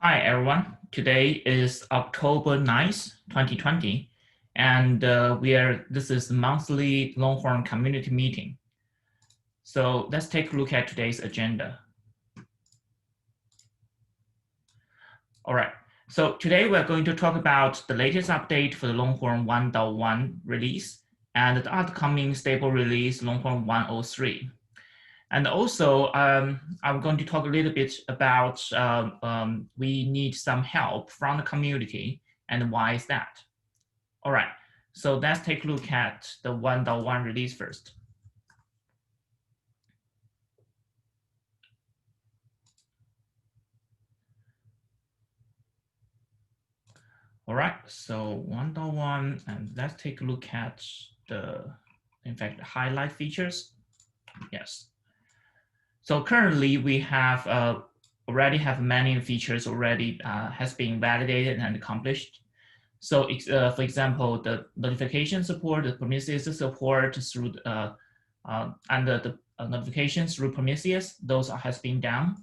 Hi, everyone. Today is October 9th, 2020, and this is the monthly Longhorn community meeting. So let's take a look at today's agenda. All right, so today we're going to talk about the latest update for the Longhorn 1.1 release and the upcoming stable release Longhorn 1.03. And also, I'm going to talk a little bit about we need some help from the community and why is that? All right, so let's take a look at the 1.1 release first. All right, so 1.1, and let's take a look at in fact, the highlight features. Yes. So currently we have already have many features already has been validated and accomplished. So for example, the notification support, the Prometheus support through and the notifications through Prometheus, those has been done.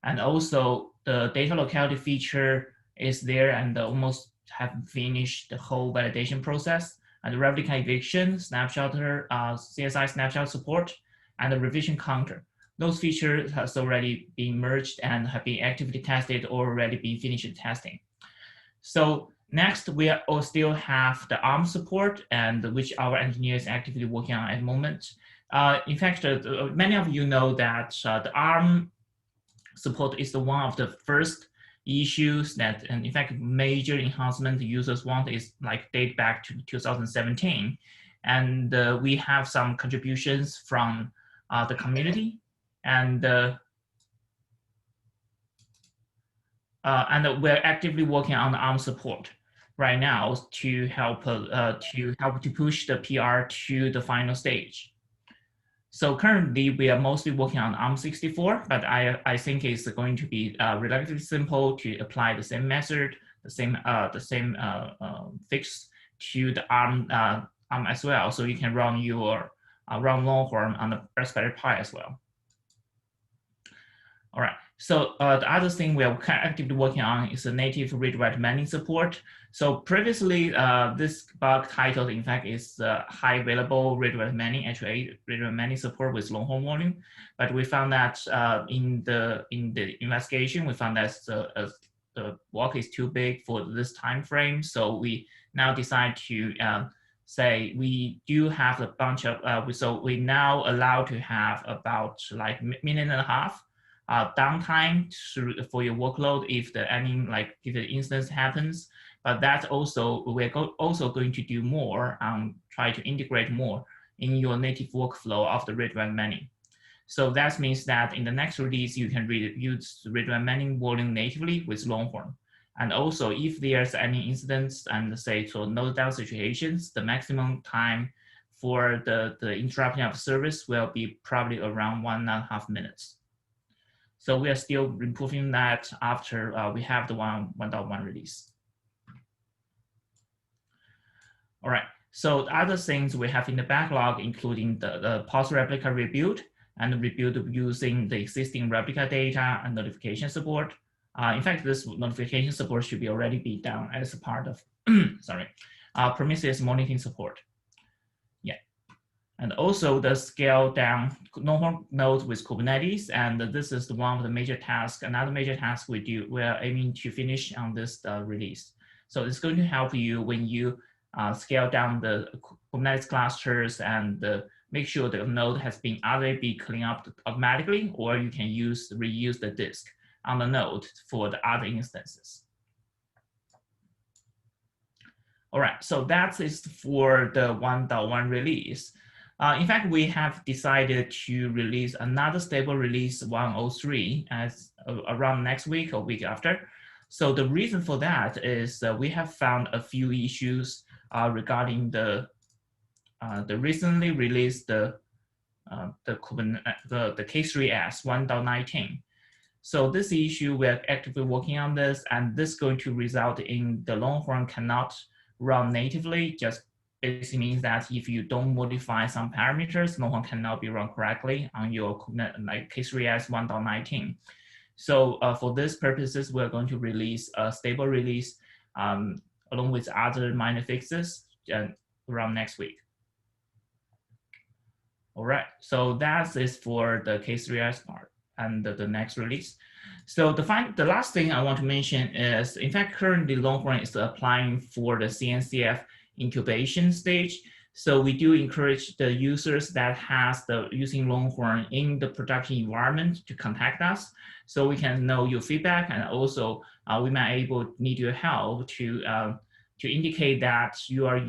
And also the data locality feature is there and almost have finished the whole validation process. And the replica eviction, snapshot, CSI snapshot support, and the revision counter. Those features has already been merged and have been actively tested or already been finished testing. So next, we still have the ARM support, and which our engineers actively working on at the moment. In fact, many of you know that the ARM support is one of the first issues that, and in fact, major enhancement users want is like date back to 2017. And we have some contributions from the community, and we're actively working on the ARM support right now to help to push the PR to the final stage. So currently we are mostly working on ARM64, but I think it's going to be relatively simple to apply the same method, the same fix to the ARM as well. So you can run your run Longhorn on the Raspberry Pi as well. All right. So the other thing we are actively working on is a native read-write many support. So previously, this bug title, in fact, is high available read-write many, actually read-write many support with Longhorn volume. But we found that in the investigation, we found that the work is too big for this time frame. So we now decide to say we do have a bunch of, so we now allow to have about like 1.5 million downtime for your workload if if the instance happens. But that's also we're also going to do more try to integrate more in your native workflow of the read-write many. So that means that in the next release you can use read-write many volume natively with Longhorn. And also if there's any incidents and say so node down situations, the maximum time for the interruption of service will be probably around 1.5 minutes. So we are still improving that after we have the 1.1 release. All right, so the other things we have in the backlog, including the pulse replica rebuild and rebuild using the existing replica data and notification support. In fact, this notification support should be already be done as a part of, Prometheus monitoring support. And also the scale down Longhorn nodes with Kubernetes. And this is one of the major tasks. Another major task we are aiming to finish on this release. So it's going to help you when you scale down the Kubernetes clusters and make sure the node has been either be cleaned up automatically, or you can reuse the disk on the node for the other instances. All right, so that is for the 1.1 release. In fact, we have decided to release another stable release 1.03 as around next week or week after. So the reason for that is we have found a few issues regarding the recently released the K3S 1.19. So this issue, we're actively working on this, and this is going to result in the Longhorn cannot run natively. Just basically means that if you don't modify some parameters, Longhorn cannot be run correctly on your like K3S 1.19. So for these purposes, we're going to release a stable release along with other minor fixes around next week. All right, so that is for the K3S part and the next release. So the last thing I want to mention is, in fact, currently Longhorn is applying for the CNCF incubation stage. So we do encourage the users that has using Longhorn in the production environment to contact us, so we can know your feedback, and also we might need your help to indicate that you are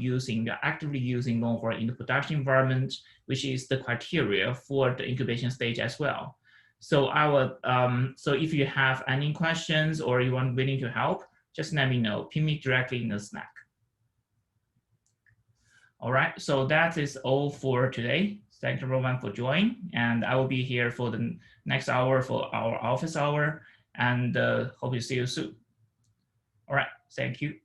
actively using Longhorn in the production environment, which is the criteria for the incubation stage as well. So so if you have any questions or you want willing to help, just let me know. Ping me directly in the Slack. All right, so that is all for today. Thank you everyone for joining, and I will be here for the next hour for our office hour, and hope to see you soon. All right, thank you.